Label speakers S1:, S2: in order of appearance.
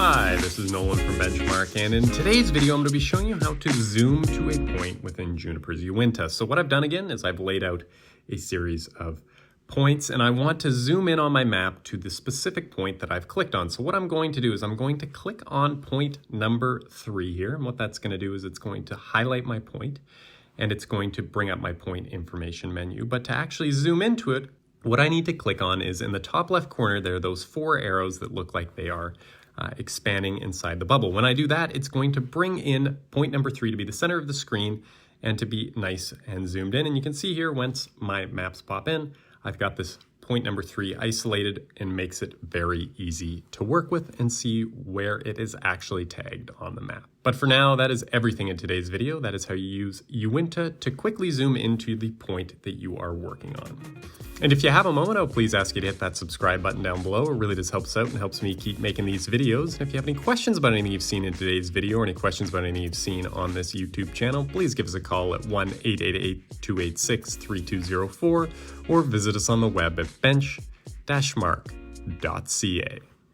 S1: Hi, this is Nolan from Benchmark, and in today's video I'm going to be showing you how to zoom to a point within Juniper's Uinta. So what I've done again is I've laid out a series of points, and I want to zoom in on my map to the specific point that I've clicked on. So what I'm going to do is I'm going to click on point number 3 here, and what that's going to do is it's going to highlight my point, and it's going to bring up my point information menu. But to actually zoom into it, what I need to click on is in the top left corner there are those 4 arrows that look like they are expanding inside the bubble. When I do that, it's going to bring in point number 3 to be the center of the screen and to be nice and zoomed in. And you can see here, once my maps pop in, I've got this point number 3 isolated and makes it very easy to work with and see where it is actually tagged on the map. But for now, that is everything in today's video. That is how you use Uinta to quickly zoom into the point that you are working on. And if you have a moment, I'll please ask you to hit that subscribe button down below. It really does help us out and helps me keep making these videos. And if you have any questions about anything you've seen in today's video or any questions about anything you've seen on this YouTube channel, please give us a call at 1-888-286-3204 or visit us on the web at bench-mark.ca.